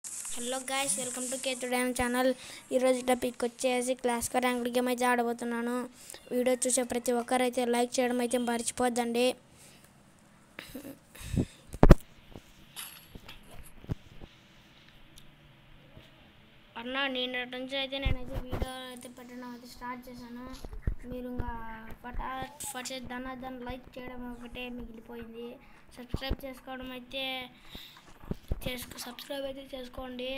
Hello guys, welcome to కేతుడైన channel. ఈరోజు topic వచ్చేసి క్లాసిక్ ర్యాంక్డ్ గేమ్ అయితే ఆడబోతున్నాను. వీడియో చూసే ప్రతి ఒక్కరైతే లైక్ చేయడం అయితే మర్చిపోద్దండి. అన్న నిన్నటి నుంచి అయితే నేనైతే వీడియో అయితే పెట్టడం అయితే స్టార్ట్ చేశాను. మీరు ఇంకా ఫస్ట్ దాన్ని లైక్ చేయడం ఒకటే మిగిలిపోయింది. సబ్స్క్రైబ్ అయితే చేసుకోండి.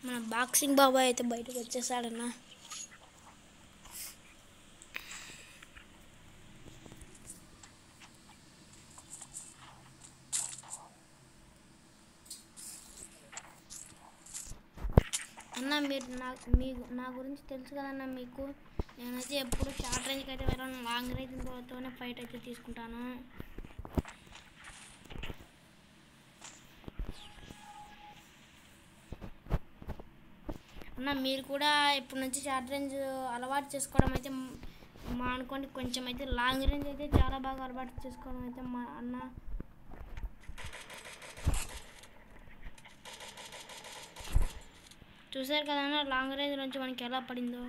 మన బాక్సింగ్ బాబాయ్ అయితే బయటకు వచ్చేసాడన్న. అన్న మీరు నా గురించి తెలుసు కదన్న మీకు. నేనైతే ఎప్పుడు షార్ట్ రేంజ్కి అయితే వెళ్ళాను, లాంగ్ రేంజ్తోనే ఫైట్ అయితే తీసుకుంటాను. అన్న మీరు కూడా ఇప్పటి నుంచి షార్ట్ రేంజ్ అలవాటు చేసుకోవడం అయితే అనుకోండి. కొంచెం అయితే లాంగ్ రేంజ్ అయితే చాలా బాగా అలవాటు చేసుకోవడం అయితే అన్న. చూసారు కదా అన్న, లాంగ్ రేంజ్ నుంచి మనకి ఎలా పడిందో.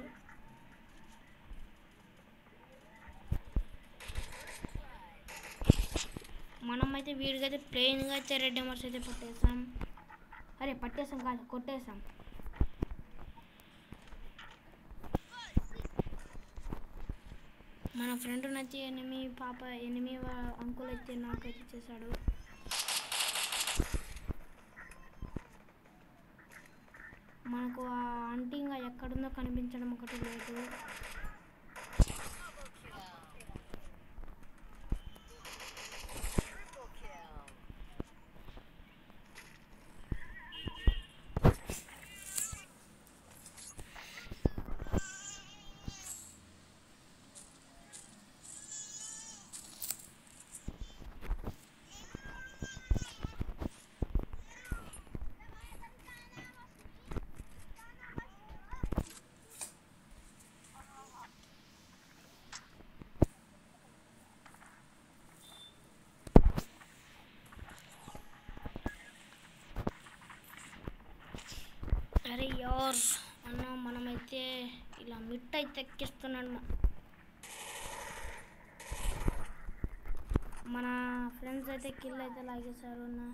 మనం అయితే వీడిగా అయితే ప్లెయిన్గా అయితే రెడ్ డెమర్స్ అయితే పట్టేసాం కాదు, కొట్టేసాం. మన ఫ్రెండ్ నచ్చి ఎనిమి అంకుల్ అయితే నాకైతే చేశాడు. మనకు ఆ ఆంటీ ఇంకా ఎక్కడుందో కనిపించడం ఒకటి లేదు. అరే యార్ అన్న, మనమైతే ఇలా మిట్ అయితే ఎక్కిస్తున్నాడు. మన ఫ్రెండ్స్ అయితే కిల్ అయితే లాగేశారు అన్న.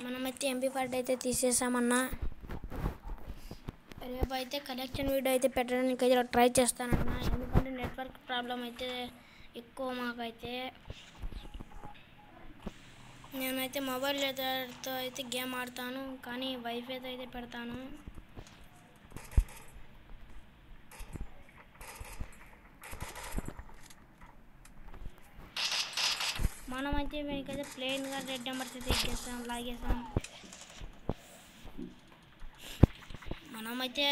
మనమైతే MP40 అయితే తీసేసామన్నా. రేపు అయితే కలెక్షన్ వీడియో అయితే పెట్టడానికి అయితే ట్రై చేస్తానన్నా. ఎందుకంటే నెట్వర్క్ ప్రాబ్లం అయితే ఎక్కువ మాకైతే. నేనైతే మొబైల్ డేటాతో అయితే గేమ్ ఆడతాను, కానీ వైఫైతో అయితే పెడతాను. మనమైతే వీనికైతే ప్లెయిన్గా రెడ్ నెంబర్స్ అయితే ఎక్కేస్తాం, లాగేస్తాం. మనమైతే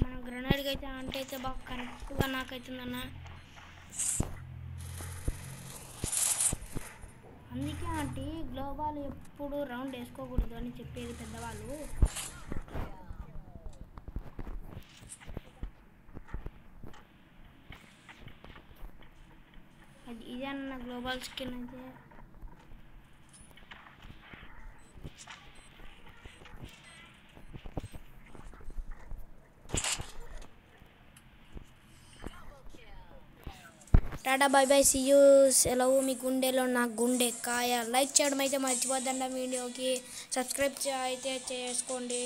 మనం గ్రెనేడ్కి అయితే అంటే అయితే బాగా కరెక్ట్గా నాకైతుందన్న. అందుకే ఆంటీ గ్లోబాల్ ఎప్పుడు రౌండ్ వేసుకోకూడదు అని చెప్పేది పెద్దవాళ్ళు. అది ఇదే అన్న గ్లోబల్ స్కిన్ అయితే. Tata bye bye see you. సెలవు. మీ గుండెలో నా గుండె కాయ. లైక్ చేయడం అయితే మర్చిపోద్దండి వీడియోకి. సబ్స్క్రైబ్ అయితే చేసుకోండి.